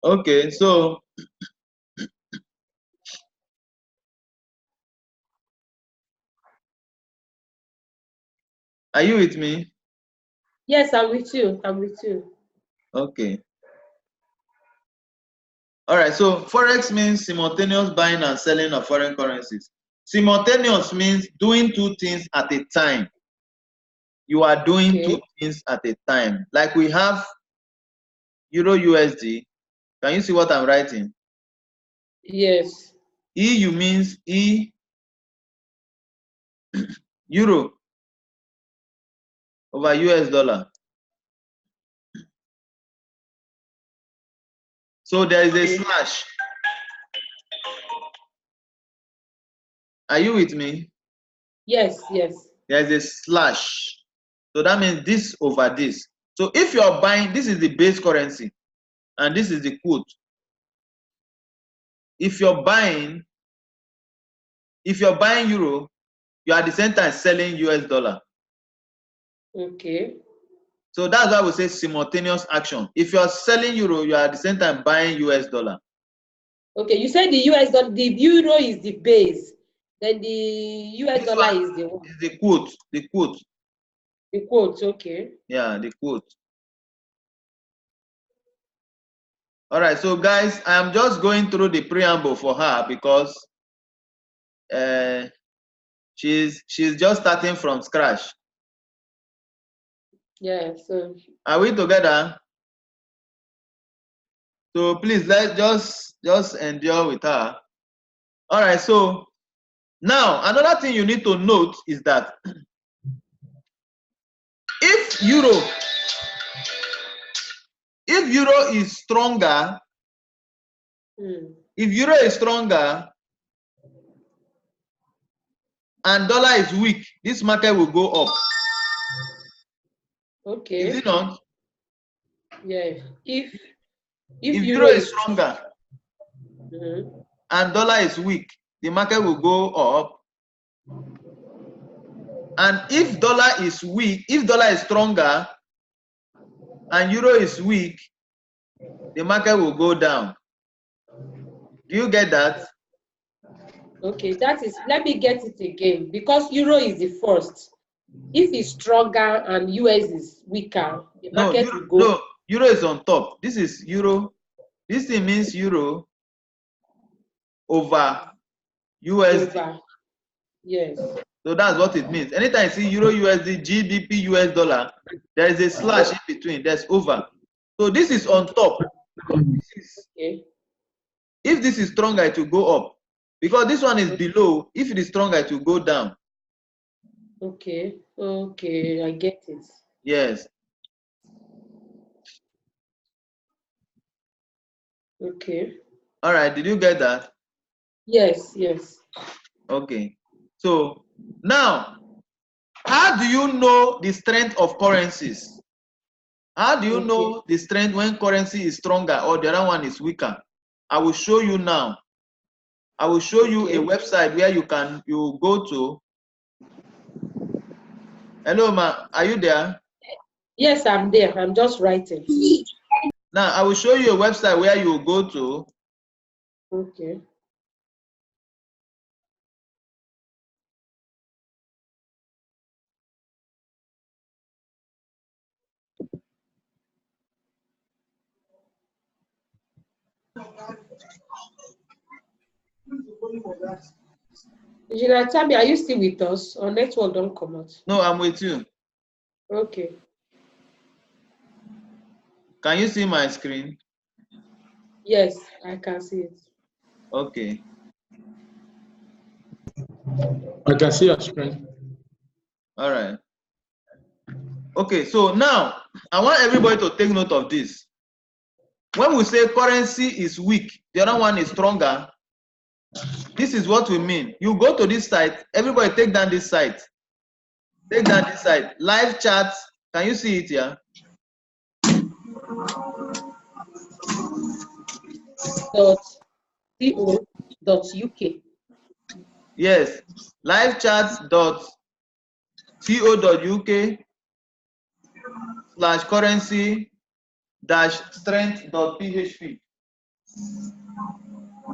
Okay, so are you with me? Yes, I'm with you. I'm with you. Okay. All right, so Forex means simultaneous buying and selling of foreign currencies. Simultaneous means doing two things at a time. You are doing two things at a time. Like we have Euro USD. Can you see what I'm writing? Yes. EU means Euro over US dollar. So there is a slash. Are you with me? Yes, yes. There is a slash. So that means this over this. So if you're buying, this is the base currency, and this is the quote. If you're buying euro, you are at the same time selling US dollar. Okay. So that's why we say simultaneous action. If you're selling euro, you are at the same time buying US dollar. Okay, you said the US dollar, the euro is the base, then the US dollar is the one. Is the quote. The quote. The quote, okay. Yeah, the quote. All right, so guys, I am just going through the preamble for her because she's just starting from scratch. Yeah, so are we together? So please let's just endure with her. All right, so now another thing you need to note is that if euro is stronger, if euro is stronger and dollar is weak, this market will go up. okay. Is it not? Yeah. If euro is stronger and dollar is weak, the market will go up. And if dollar is weak, if dollar is stronger and euro is weak, the market will go down. Do you get that? Okay, that is, let me get it again, because euro is the first. If it's stronger and US is weaker, the market will go. No, euro is on top. This is euro. This thing means euro over USD. Over. Yes. So that's what it means. Anytime you see euro USD, GBP US dollar, there is a slash in between. There's over. So this is on top. Okay. If this is stronger, it will go up. Because this one is below. If it is stronger, it will go down. Okay. Okay, I get it. Yes. Okay. All right. Did you get that? Yes, yes. Okay. So now, how do you know the strength of currencies? How do you know the strength when currency is stronger or the other one is weaker? I will show you now. I will show you a website where you go to. Hello, ma. Are you there? Yes, I'm there. I'm just writing. Now, I will show you a website where you go to. Okay. Engineer Tabi, are you still with us? Or network don't come out? No, I'm with you. Okay. Can you see my screen? Yes, I can see it. Okay. I can see your screen. All right. Okay, so now I want everybody to take note of this. When we say currency is weak, the other one is stronger, this is what we mean. You go to this site, everybody take down this site. Take down this site. Live chat. Can you see it here? .co.uk. Yes. livechat.co.uk/currency-strength.php.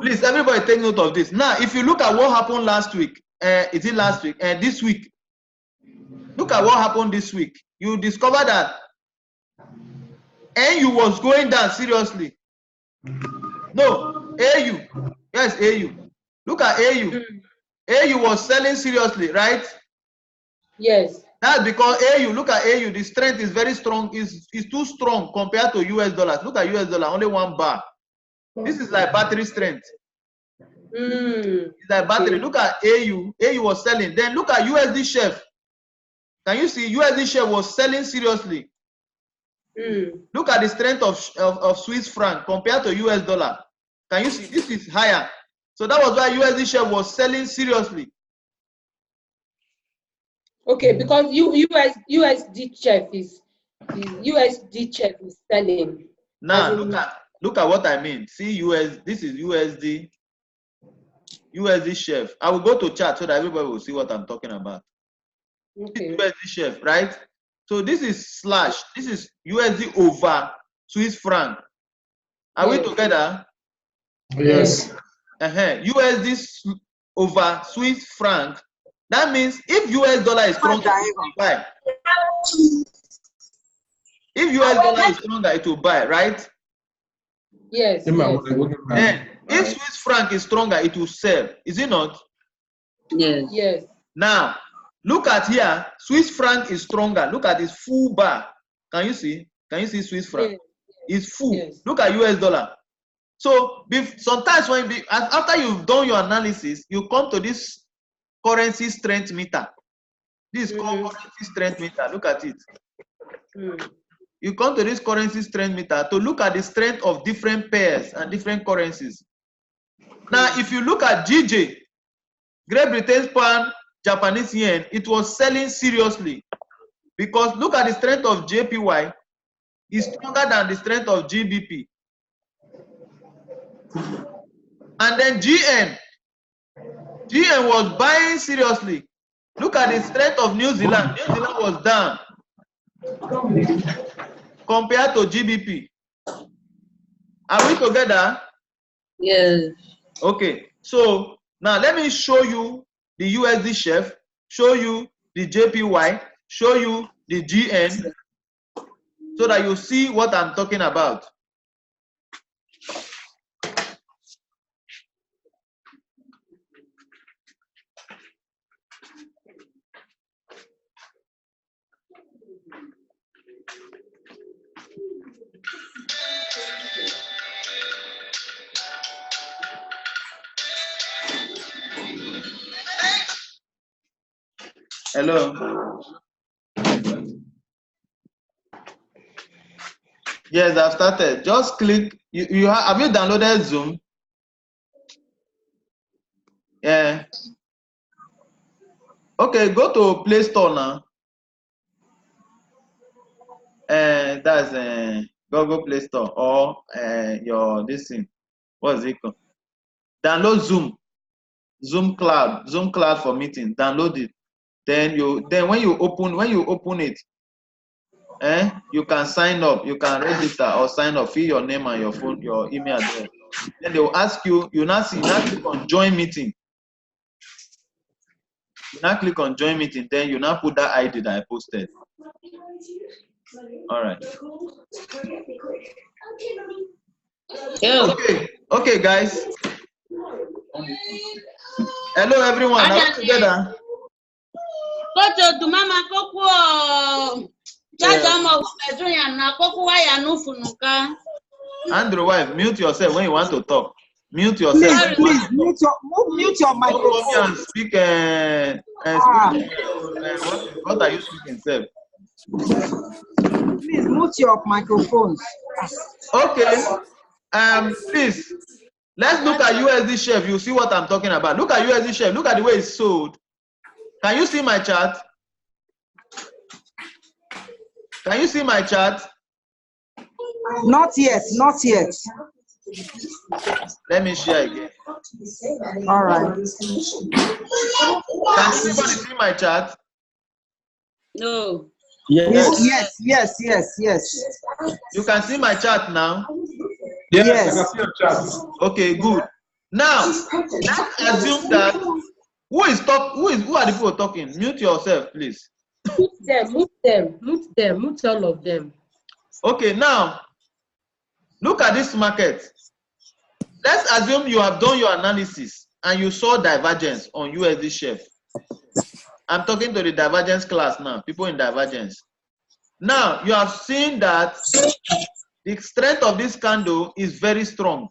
Please, everybody take note of this. Now, if you look at what happened last week, is it last week? This week. Look at what happened this week. You discover that NU was going down seriously. No, AU. Yes, AU. Look at AU. AU was selling seriously, right? Yes. That's because AU, look at AU, the strength is very strong, is too strong compared to US dollars. Look at US dollar, only 1 bar. This is like battery strength. It's like battery. Look at AU. AU was selling. Then look at USD chef. Can you see USD chef was selling seriously? Look at the strength of Swiss franc compared to US dollar. Can you see this is higher? So that was why USD chef was selling seriously. Okay, because USD chef is selling. Now look at what I mean. See this is USD chef. I will go to chart so that everybody will see what I'm talking about. Okay. USD chef, right? So this is slash. This is USD over Swiss franc. Are we together? Yes. USD over Swiss franc. That means if US dollar is stronger, it will buy. If US dollar is stronger, it will buy, right? Yes. Then if Swiss franc is stronger, it will sell. Is it not? Yes. Yes. Now, look at here. Swiss franc is stronger. Look at this full bar. Can you see? Can you see Swiss franc? Yes. It's full. Yes. Look at US dollar. So sometimes after you've done your analysis, you come to this currency strength meter. This is called currency strength meter. Look at it. You come to this currency strength meter to look at the strength of different pairs and different currencies. Now, if you look at GJ, Great Britain's pound, Japanese yen, it was selling seriously because look at the strength of JPY is stronger than the strength of GBP. And then GN was buying seriously. Look at the strength of New Zealand. New Zealand was down compared to GBP. Are we together? Yes. Okay. So now let me show you the USD chef, show you the JPY, show you the GN, so that you see what I'm talking about. Hello. Yes, I've started. Just click. Have you downloaded Zoom? Yeah. Okay, go to Play Store now. That's Google Play Store or your this thing. What is it called? Download Zoom. Zoom Cloud for meeting. Download it. Then when you open it, you can sign up, you can register or sign up, fill your name and your phone, your email address. Then they will ask you, you now click on join meeting. You now click on join meeting, then you now put that ID that I posted. All right. Okay, guys. Hello, everyone. Are we together? Andrew, wife, mute yourself when you want to talk. Mute yourself. Please mute your microphone. And speak. What are you speaking, sir? Please mute your microphones. Okay. Please, let's look at USD chef. You see what I'm talking about. Look at USD chef. Look at the way it's sold. Can you see my chart? Can you see my chart? Not yet. Let me share again. All right. Can everybody see my chart? Yes, I can see your chat. Okay, good. Now, let's assume that who are the people talking? Mute yourself, please. Mute all of them. Okay, now look at this market. Let's assume you have done your analysis and you saw divergence on USD share. I'm talking to the divergence class now, people in divergence. Now, you have seen that the strength of this candle is very strong.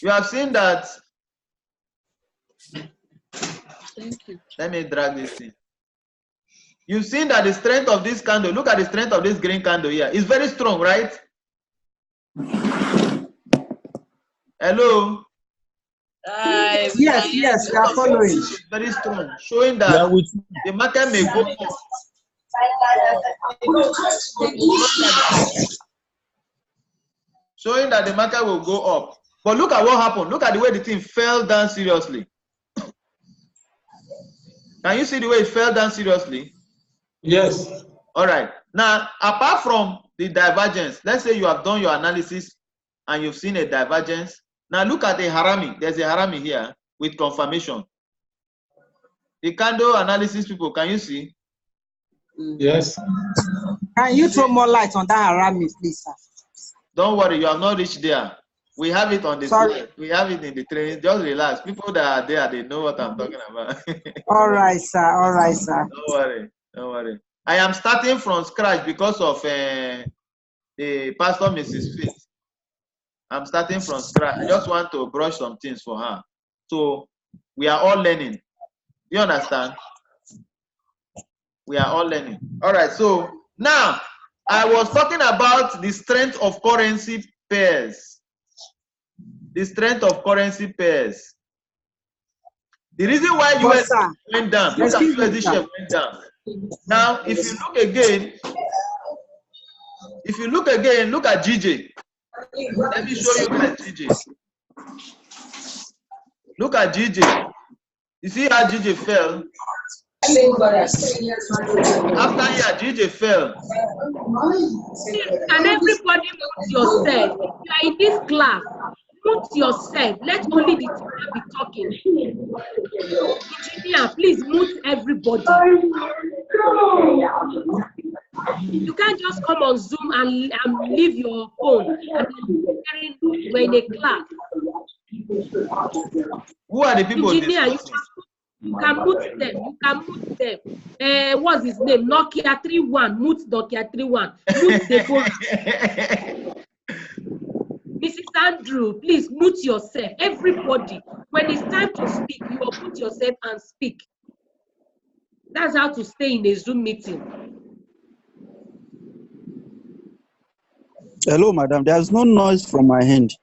You have seen that. Thank you. Let me drag this thing. You've seen that the strength of this candle, look at the strength of this green candle here. It's very strong, right? Hello? Yes, we are following. It's very strong, showing that the market may go up. Showing that the market will go up. But look at what happened. Look at the way the thing fell down seriously. Can you see the way it fell down seriously? Yes. All right. Now, apart from the divergence, let's say you have done your analysis and you've seen a divergence. Now look at the harami. There's a harami here with confirmation. The candle analysis people, can you see? Yes. Can you throw more light on that harami, please, sir? Don't worry, you have not reached there. We have it on the slide. We have it in the training. Just relax. People that are there, they know what I'm talking about. All right, sir. All right, sir. Don't worry. Don't worry. I am starting from scratch because of the pastor, Mrs. Faith. I'm starting from scratch. I just want to brush some things for her. So we are all learning. You understand? We are all learning. All right. So now I was talking about the strength of currency pairs. The strength of currency pairs. The reason why USD went down, look at USD share went down. Now, if you look again, look at GJ. Let me show you guys GJ. Look at GJ. You see how GJ fell? After here, GJ fell. Can everybody mute yourself? You are in this class. Mute yourself. Let only the teacher be talking. Engineer, please mute everybody. You can't just come on Zoom and leave your phone and we're in a class. Who are the people? Engineer, you can mute them. You can mute them. What's his name? Nokia 31. Mute Nokia 31. Mute Deborah. Mrs. Andrew, please mute yourself. Everybody, when it's time to speak, you will mute yourself and speak. That's how to stay in a Zoom meeting. Hello, madam. There's no noise from my end.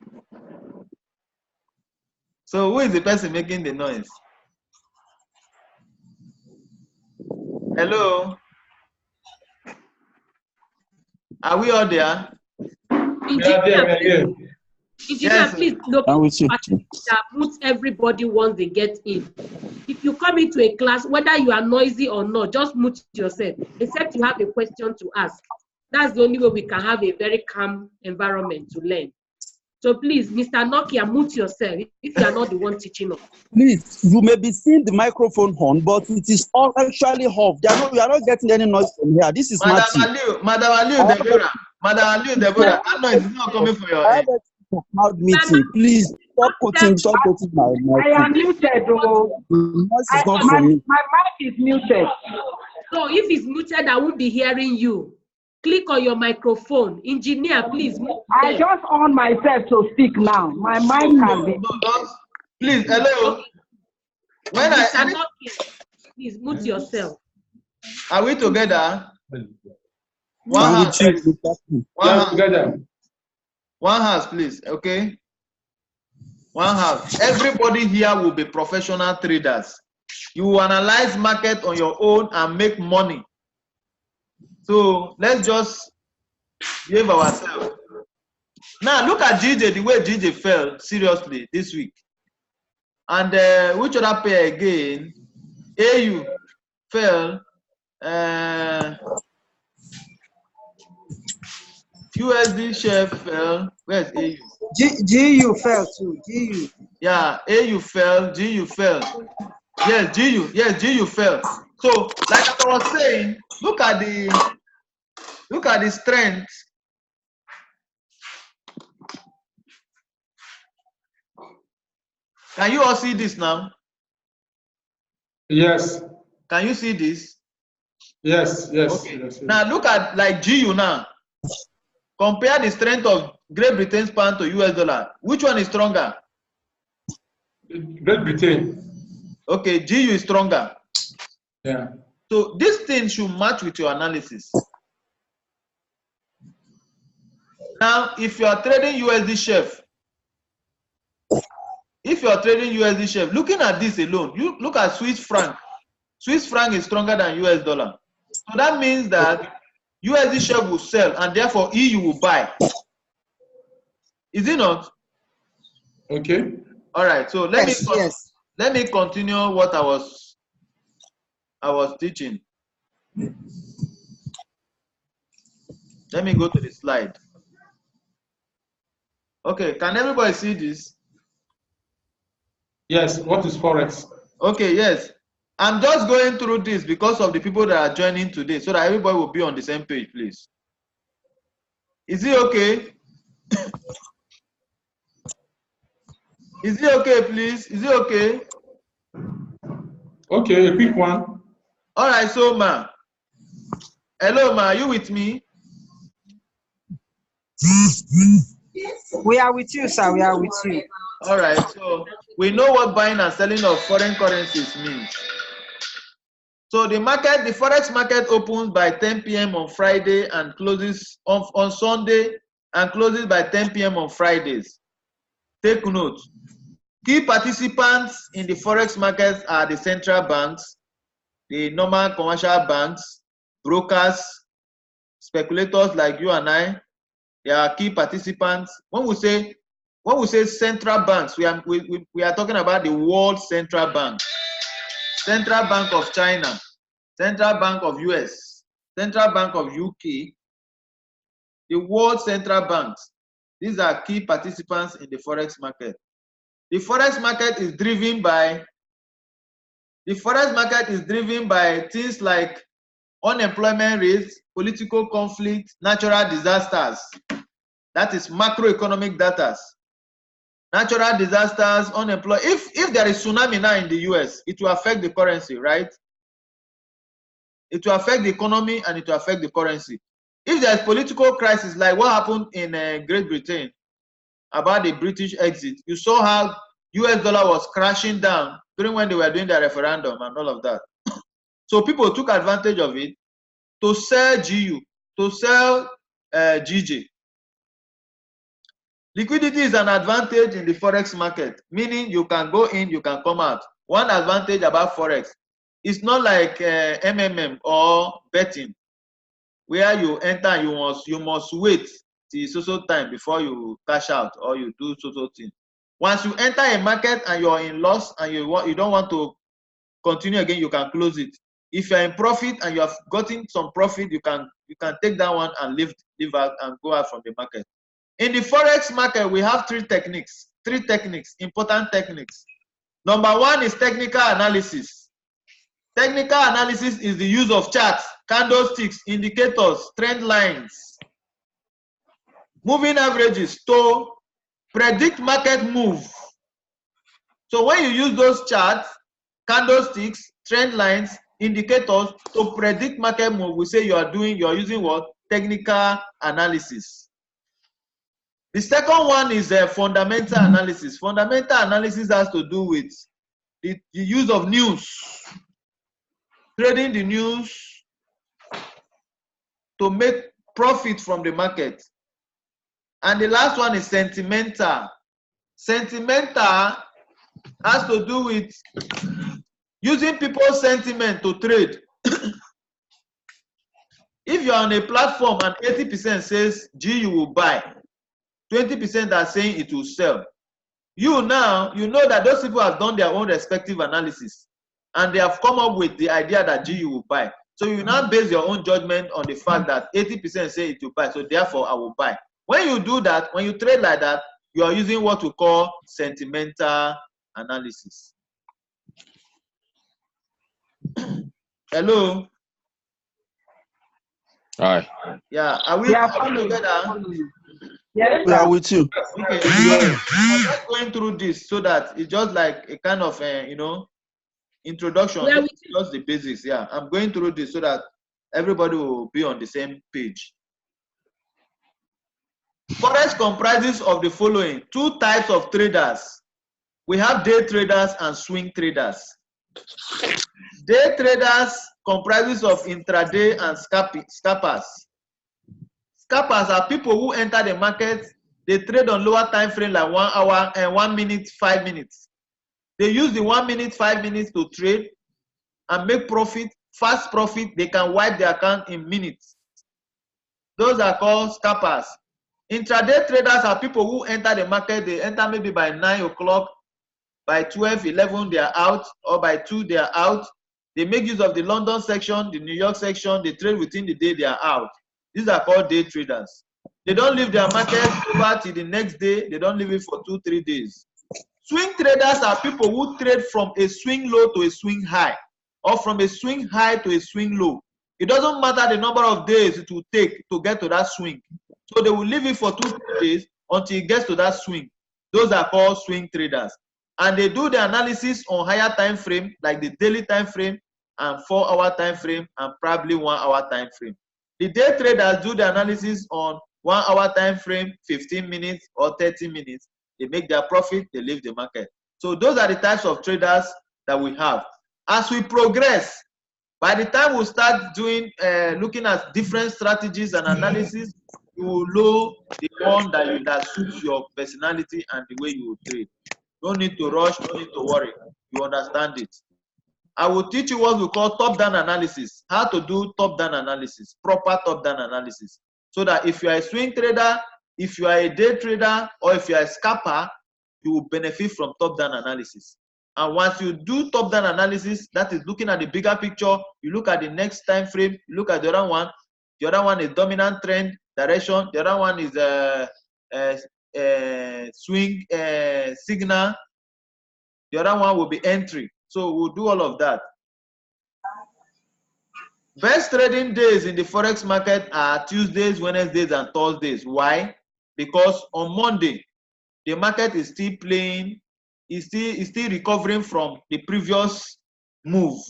So who is the person making the noise? Hello? Are we all there? Engineer, yes, please look mute everybody once they get in. If you come into a class, whether you are noisy or not, just mute yourself, except you have a question to ask. That's the only way we can have a very calm environment to learn. So please, Mr. Nokia, mute yourself if you are not the one teaching us. Please, you may be seeing the microphone on, but it is all actually off. You are not getting any noise from here. This is Madam Aliu, Deborah. Madam Aliu, Deborah, that noise is not coming from your end. Meeting. Please stop quoting my mic. I am muted, though. The noise is not from me. My mic is muted. So if it's muted, I won't be hearing you. Click on your microphone. Engineer, please mute I them. just on myself to speak now. My mic has been. Please, hello. When please mute yourself. Are we together? One house. One house, please. Okay. One house. Everybody here will be professional traders. You will analyze market on your own and make money. So let's just give ourselves. Now look at GJ, the way GJ fell seriously this week. And which other pair again? AU fell. USD share fell. Where's AU? GU fell too. GU. Yeah, AU fell, GU fell. Yes, GU fell. So, like I was saying, look at the strength. Can you all see this now? Yes. Can you see this? Yes. Yes. Okay. Yes. Now look at like GU now. Compare the strength of Great Britain's pound to US dollar. Which one is stronger? Great Britain. Okay, GU is stronger. Yeah. So this thing should match with your analysis. Now, if you are trading USD chef, looking at this alone, you look at Swiss franc. Swiss franc is stronger than US dollar. So that means that USD chef will sell and therefore EU will buy. Is it not? Okay. All right. So let me continue what I was teaching. Let me go to the slide. Okay, can everybody see this? Yes. What is Forex? Okay, yes. I'm just going through this because of the people that are joining today so that everybody will be on the same page, please. Is it okay? Is it okay, please? Is it okay? Okay, a quick one. All right, so ma. Hello, ma, are you with me? We are with you, sir. We are with you. All right, so we know what buying and selling of foreign currencies means. So the Forex market opens by 10 p.m. on Friday and closes on Sunday and closes by 10 p.m. on Fridays. Take note. Key participants in the Forex markets are the central banks, the normal commercial banks, brokers, speculators like you and I. They are key participants. When we say central banks, we are talking about the world central bank. Central Bank of China, Central Bank of US, Central Bank of UK, the world central banks. These are key participants in the Forex market. The Forex market is driven by things like unemployment rates, political conflict, natural disasters. That is macroeconomic data. Natural disasters, unemployment. If there is tsunami now in the US, it will affect the currency, right? It will affect the economy and it will affect the currency. If there is political crisis like what happened in Great Britain about the British exit, you saw how US dollar was crashing down during when they were doing the referendum and all of that. So people took advantage of it to sell GU, to sell GJ. Liquidity is an advantage in the Forex market, meaning you can go in, you can come out. One advantage about Forex, it's not like MMM or betting, where you enter, you must wait till so time before you cash out or you do so thing. Once you enter a market and you're in loss and you don't want to continue again, you can close it. If you're in profit and you have gotten some profit, you can take that one and leave out and go out from the market. In the Forex market, we have three techniques, important techniques. Number one is technical analysis. Technical analysis is the use of charts, candlesticks, indicators, trend lines, moving averages to predict market move. So when you use those charts, candlesticks, trend lines, indicators to predict market move, we say you're using what? Technical analysis. The second one is fundamental analysis. Fundamental analysis has to do with the use of news, trading the news to make profit from the market. And the last one is sentimental. Sentimental has to do with using people's sentiment to trade. If you're on a platform and 80% says you will buy, 20% are saying it will sell. You know that those people have done their own respective analysis and they have come up with the idea that you will buy. So you now base your own judgment on the fact that 80% say it will buy, so therefore I will buy. When you do that, when you trade like that, you are using what we call sentimental analysis. Hello? Hi. Yeah, are we together? Yes, We are with you. Okay, I'm just going through this so that it's just like a kind of, you know, introduction, We are with you. just the basics. Yeah, I'm going through this so that everybody will be on the same page. Forex comprises of the following: two types of traders. We have day traders and swing traders. Day traders comprises of intraday and scalpers. Scalpers are people who enter the market, they trade on lower time frame like 1 hour and 1 minute, 5 minutes. They use the 1 minute, 5 minutes to trade and make profit, fast profit. They can wipe their account in minutes. Those are called scalpers. Intraday traders are people who enter the market, they enter maybe by 9 o'clock, by 12, 11 they are out, or by 2 they are out. They make use of the London section, the New York section, they trade within the day they are out. These are called day traders. They don't leave their market over till the next day, they don't leave it for 2-3 days. Swing traders are people who trade from a swing low to a swing high, or from a swing high to a swing low. It doesn't matter the number of days it will take to get to that swing. So they will leave it for 2-3 days until it gets to that swing. Those are called swing traders. And they do the analysis on higher time frame, like the daily time frame and 4-hour time frame and probably 1 hour time frame. The day traders do the analysis on 1 hour time frame, 15 minutes or 30 minutes. They make their profit, they leave the market. So those are the types of traders that we have. As we progress, by the time we start doing, looking at different strategies and analysis, you will know the one that suits your personality and the way you will trade. Don't need to rush, don't need to worry. You understand it. I will teach you what we call top-down analysis, how to do top-down analysis, proper top-down analysis. So that if you are a swing trader, if you are a day trader, or if you are a scalper, you will benefit from top-down analysis. And once you do top-down analysis, that is looking at the bigger picture, you look at the next time frame, you look at the other one. The other one is dominant trend, direction. The other one is swing signal. The other one will be entry. So we'll do all of that. Best trading days in the Forex market are Tuesdays, Wednesdays, and Thursdays. Why? Because on Monday, the market is still playing, is still recovering from the previous move.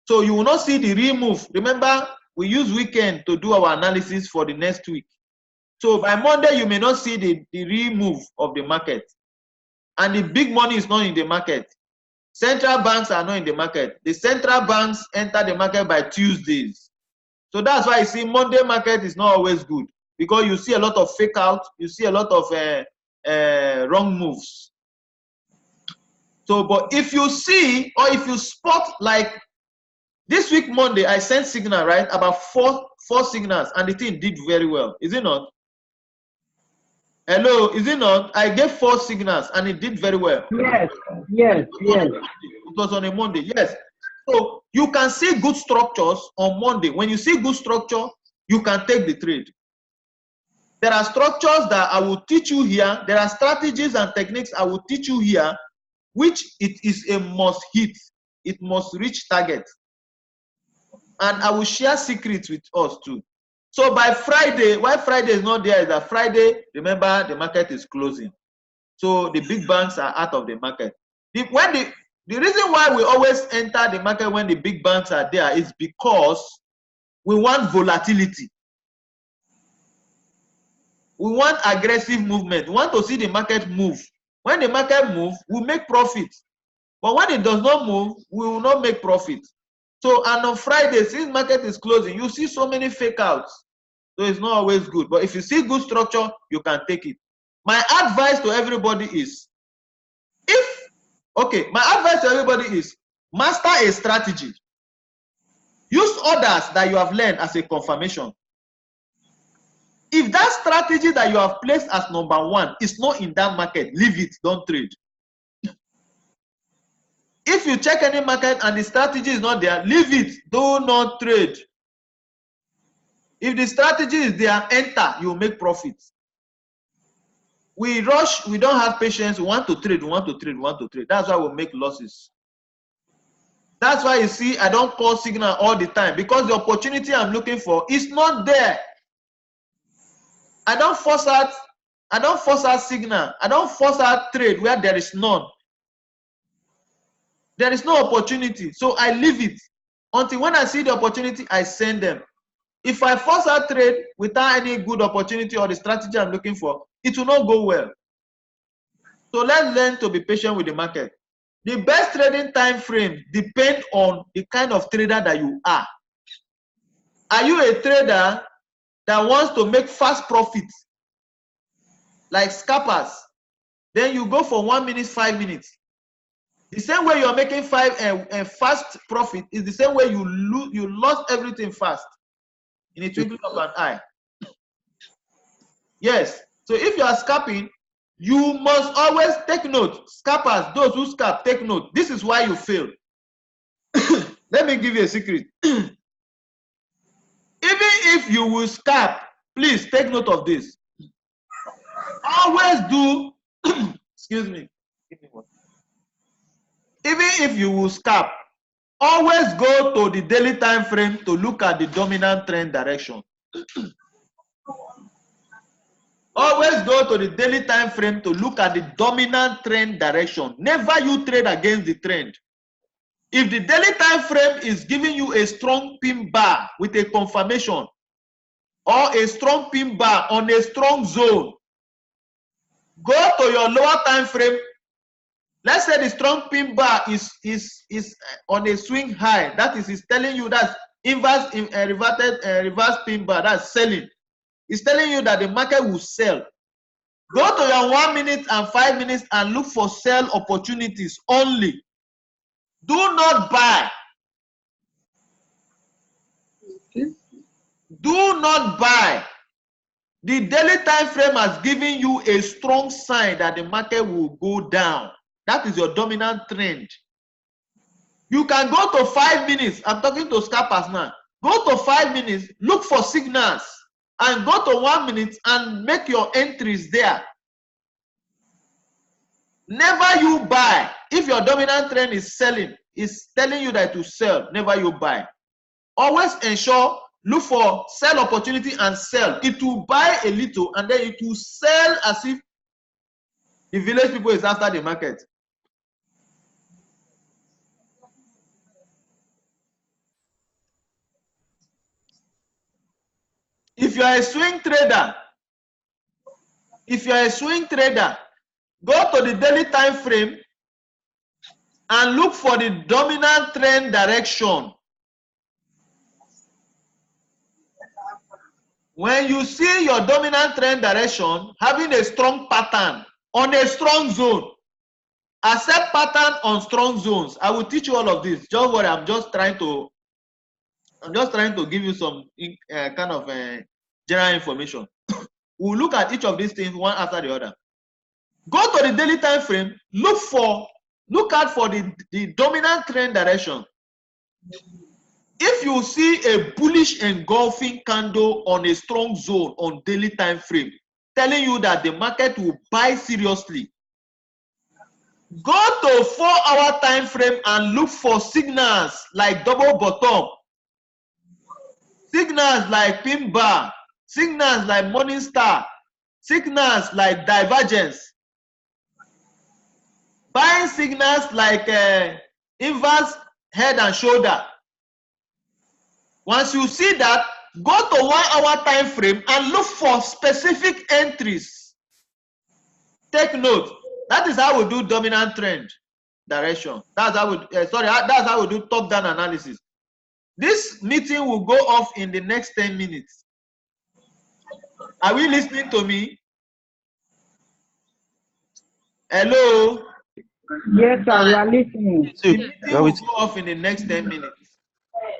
So you will not see the real move. Remember, we use weekend to do our analysis for the next week. So by Monday, you may not see the real move of the market. And the big money is not in the market. Central banks are not in the market. The central banks enter the market by Tuesdays. So that's why you see Monday market is not always good, because you see a lot of fake out, you see a lot of wrong moves. So, but if you see, or if you spot, like this week Monday, I sent signal, right? About four signals, and the thing did very well. Is it not? Hello, is it not? I gave 4 signals and it did very well. yes, yes, yes. It was on a Monday, yes. So you can see good structures on Monday. When you see good structure, you can take the trade. There are structures that I will teach you here. There are strategies and techniques I will teach you here, which it is a must hit. It must reach target. And I will share secrets with us too. So by Friday, why Friday is not there is that Friday, remember, the market is closing. So the big banks are out of the market. The reason why we always enter the market when the big banks are there is because we want volatility. We want aggressive movement. We want to see the market move. When the market moves, we make profit. But when it does not move, we will not make profit. So, and on Friday, since market is closing, you see so many fake outs. So it's not always good. But if you see good structure, you can take it. My advice to everybody is, my advice to everybody is, master a strategy. Use others that you have learned as a confirmation. If that strategy that you have placed as number 1 is not in that market, leave it, don't trade. If you check any market and the strategy is not there, leave it. Do not trade. If the strategy is there, enter, you make profits. We rush, we don't have patience, we want to trade, we want to trade, we want to trade. That's why we make losses. That's why you see, I don't call signal all the time, because the opportunity I'm looking for is not there. I don't force out signal. I don't force out trade where there is none. There is no opportunity, so I leave it until when I see the opportunity, I send them. If I force out trade without any good opportunity or the strategy I'm looking for, it will not go well. So let's learn to be patient with the market. The best trading time frame depends on the kind of trader that you are. Are you a trader that wants to make fast profits, like scalpers? Then you go for 1 minute, 5 minutes. The same way you're making fast profit is the same way you lost everything fast in a twinkling of an eye. Yes. So if you are scalping, you must always take note. Scalpers, those who scalp, take note. This is why you fail. Let me give you a secret. Even if you will scalp, please take note of this. Always do, excuse me. Even if you will scalp, always go to the daily time frame to look at the dominant trend direction. Always go to the daily time frame to look at the dominant trend direction. Never you trade against the trend. If the daily time frame is giving you a strong pin bar with a confirmation, or a strong pin bar on a strong zone, go to your lower time frame. Let's say the strong pin bar is on a swing high. That is telling you that's inverse reverse pin bar. That's selling. It's telling you that the market will sell. Go to your 1 minute and 5 minutes and look for sell opportunities only. Do not buy. Do not buy. The daily time frame has given you a strong sign that the market will go down. That is your dominant trend. You can go to 5 minutes. I'm talking to scalpers now. Go to 5 minutes, look for signals, and go to 1 minute and make your entries there. Never you buy. If your dominant trend is selling, is telling you that to sell, never you buy. Always ensure, look for sell opportunity and sell. It will buy a little and then it will sell as if the village people is after the market. If you are a swing trader, go to the daily time frame and look for the dominant trend direction. When you see your dominant trend direction having a strong pattern on a strong zone, accept pattern on strong zones. I will teach you all of this. Don't worry, I'm just trying to give you some kind of general information. We'll look at each of these things one after the other. Go to the daily time frame, look out for the dominant trend direction. If you see a bullish engulfing candle on a strong zone on daily time frame, telling you that the market will buy seriously, go to 4-hour time frame and look for signals like double bottom, signals like pin bar, signals like morning star, signals like divergence, buying signals like inverse head and shoulder. Once you see that, go to 1-hour time frame and look for specific entries. Take note. That is how we do dominant trend direction. That's how we that's how we do top-down analysis. This meeting will go off in the next 10 minutes. Are we listening to me? Hello? Yes, sir, we are listening. The meeting will go off in the next 10 minutes.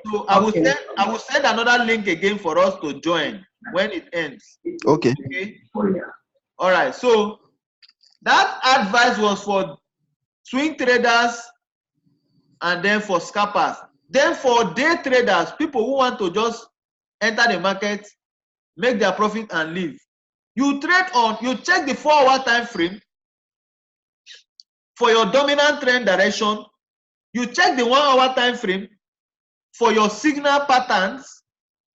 So I will send another link again for us to join when it ends. Okay. Okay. All right. So that advice was for swing traders and then for scalpers. Then for day traders, people who want to just enter the market, make their profit and leave. You trade on, you check the 4-hour time frame for your dominant trend direction. You check the 1-hour time frame for your signal patterns.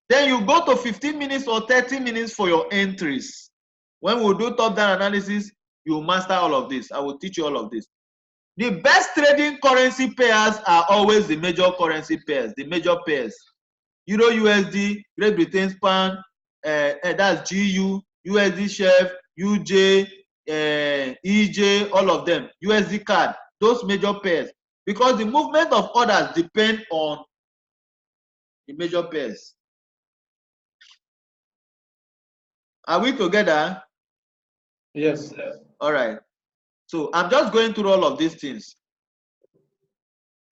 Then you go to 15 minutes or 30 minutes for your entries. When we do top-down analysis, you master all of this. I will teach you all of this. The best trading currency pairs are always the major currency pairs, the major pairs. Euro USD, Great Britain's pound, that's GU, USD chef, UJ, EJ, all of them, USD card, those major pairs. Because the movement of orders depend on the major pairs. Are we together? Yes. All right. So I'm just going through all of these things.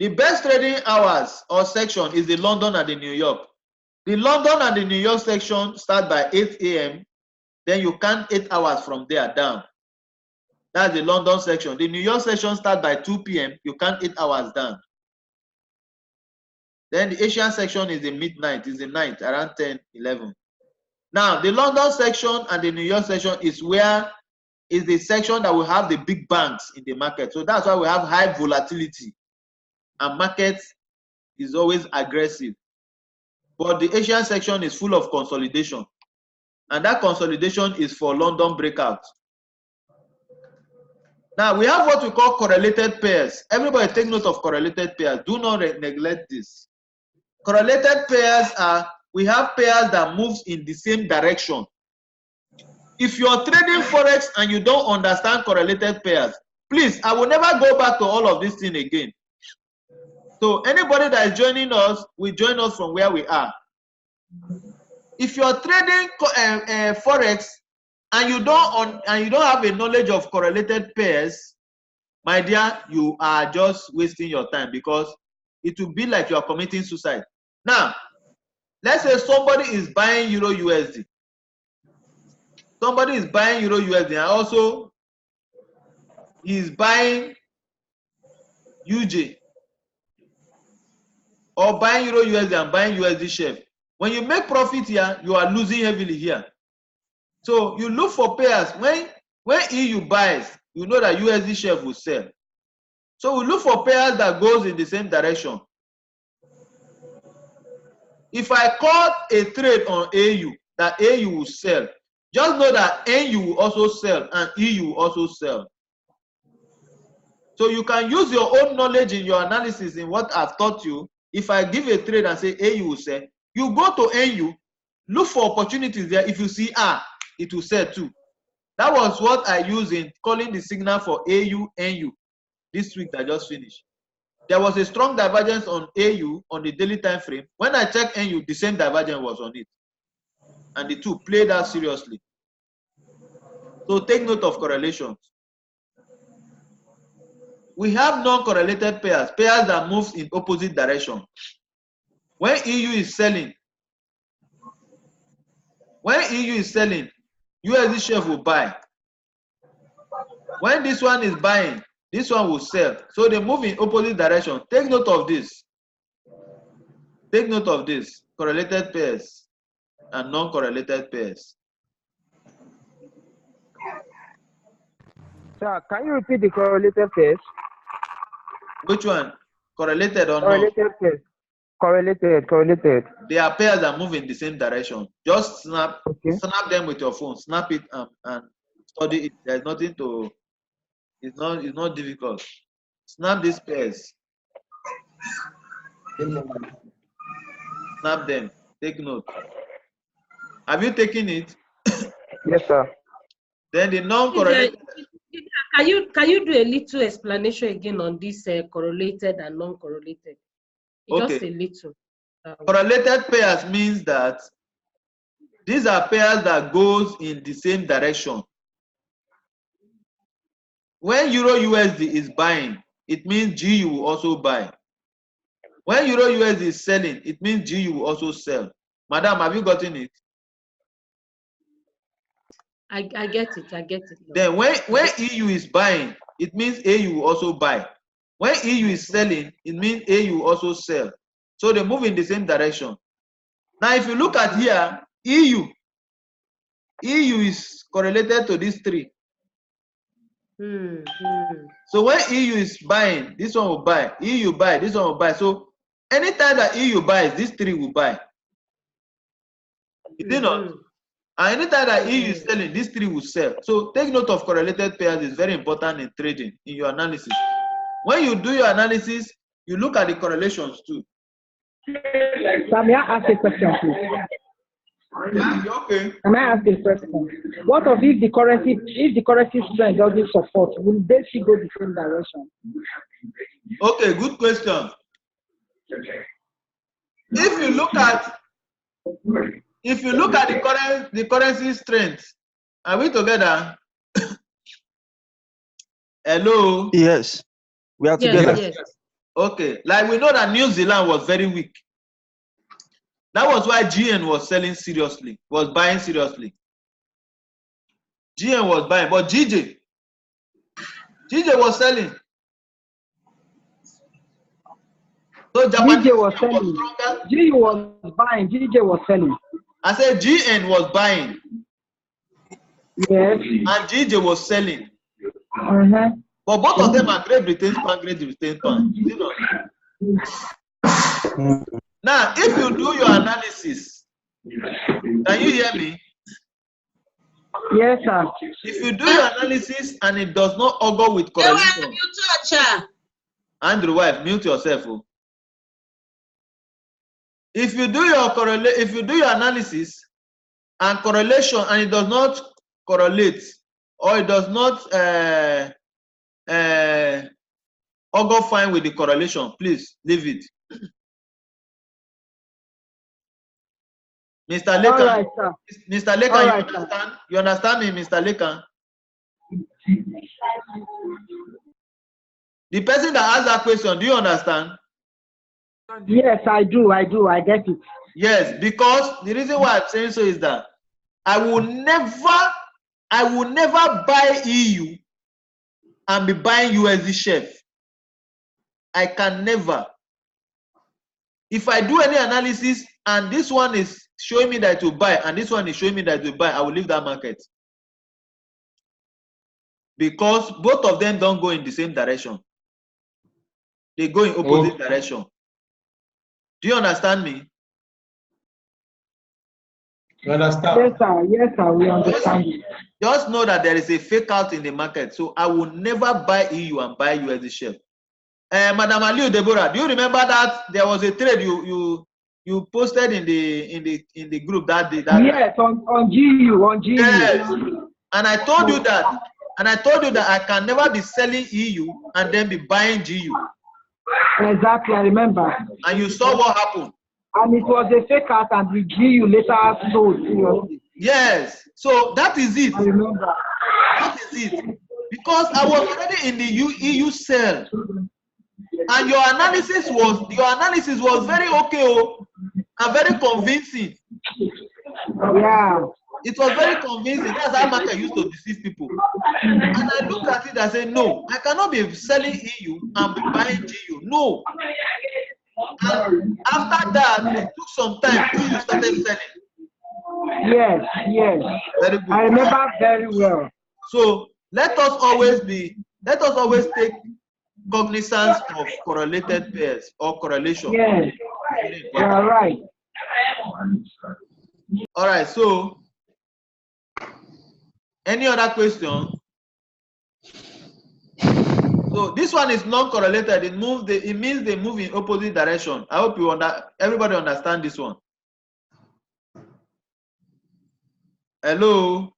The best trading hours or section is the London and the New York. The London and the New York section start by 8 a.m. Then you count 8 hours from there down. That's the London section. The New York section start by 2 p.m. You count 8 hours down. Then the Asian section is the midnight, is the night, around 10, 11. Now, the London section and the New York section is where is the section that will have the big banks in the market. So that's why we have high volatility. And market is always aggressive. But the Asian section is full of consolidation. And that consolidation is for London breakout. Now, we have what we call correlated pairs. Everybody take note of correlated pairs. Do not neglect this. Correlated pairs are, we have pairs that moves in the same direction. If you're trading Forex and you don't understand correlated pairs, please, I will never go back to all of this thing again. So anybody that is joining us, will join us from where we are. If you're trading Forex and you don't have a knowledge of correlated pairs, my dear, you are just wasting your time, because it will be like you are committing suicide. Now, let's say somebody is buying Euro USD. Somebody is buying Euro USD and also is buying UJ, or buying Euro USD and buying USD chef. When you make profit here, you are losing heavily here. So you look for pairs. When EU buys, you know that USD chef will sell. So we look for pairs that goes in the same direction. If I caught a trade on AU, that AU will sell, just know that NU will also sell and EU will also sell. So you can use your own knowledge in your analysis in what I've taught you. If I give a trade and say AU will sell, you go to NU, look for opportunities there. If you see it will sell too. That was what I used in calling the signal for AU, NU this week that just finished. There was a strong divergence on AU on the daily time frame. When I checked NU, the same divergence was on it. And the two played out seriously. So take note of correlations. We have non-correlated pairs, pairs that moves in opposite direction. When EU is selling, USD chef will buy. When this one is buying, this one will sell. So they move in opposite direction. Take note of this. Take note of this. Correlated pairs and non-correlated pairs. Sir, can you repeat the correlated pairs? Which one? Correlated or correlated not? Pairs. Correlated. They are pairs that move in the same direction. Just snap them with your phone. Snap it and study it. There's nothing to. It's not difficult. Snap these pairs. Snap them. Take note. Have you taken it? Yes, sir. Then the non-correlated. Can you do a little explanation again on this correlated and non-correlated? Okay. Just a little. Correlated pairs means that these are pairs that goes in the same direction. When Euro USD is buying, it means GU will also buy. When Euro USD is selling, it means GU will also sell. Madam, have you gotten it? I get it. Then when EU is buying, it means AU will also buy. When EU is selling, it means AU also sell. So they move in the same direction. Now, if you look at here, EU is correlated to these three. So when EU is buying, this one will buy. EU buy, this one will buy. So anytime that EU buys, these three will buy. Is it not? And anytime that EU is selling, these three will sell. So take note of correlated pairs. Is very important in trading, in your analysis. When you do your analysis, you look at the correlations too. So may I ask a question, please? Yeah, okay. May I ask a question? What of if the currency strength doesn't support? Will they still go the same direction? Okay, good question. If you look at the currency strength, are we together? Hello. Yes, we are together. Yes. Okay, like we know that New Zealand was very weak. That was why GN was selling seriously, was buying seriously. GN was buying, but GJ was selling. So Japanese GJ was selling. GJ was buying. GJ was selling. I said GN was buying. Yes. And GJ was selling. But both of them are Great Britain pound, Great Britain pound. You know? Now, if you do your analysis, can you hear me? Yes, sir. If you do your analysis and it does not augur with correlation, Andrew, wife, mute yourself. Oh. If you do your analysis and correlation and it does not correlate or it does not augur fine with the correlation, please leave it. Mr. Lekan, all right, sir. Mr. Lekan, All you right, understand? sir. You understand me, Mr. Lekan? The person that asked that question, do you understand? Yes, I do. I get it. Yes, because the reason why I'm saying so is that I will never buy EU and be buying USD chef. I can never. If I do any analysis and this one is showing me that to buy and this one is showing me that to buy, I will leave that market. Because both of them don't go in the same direction. They go in opposite direction. Do you understand me? You understand? Yes, sir. Yes, sir. We understand it. Just know that there is a fake out in the market. So I will never buy EU and buy USD share. Madam Aliu Deborah, do you remember that there was a trade you posted in the group that day? Yes, on GU. Yes. And I told you that I can never be selling EU and then be buying GU. Exactly, I remember. And you saw what happened. And it was a fake out, and the GU later sold seriously. Yes. So that is it. I remember. That is it. Because I was already in the EU sell. And your analysis was very okay and very convincing. Yeah. It was very convincing. That's how market used to deceive people. And I looked at it and said, no, I cannot be selling EU and be buying GU. No. And after that, it took some time till you started selling. Yes. Very good. I remember very well. So let us always take cognizance of correlated pairs or correlation. Yes. You are right. All right, so any other question? So this one is non-correlated. It means they move in opposite direction. I hope everybody understand this one. Hello.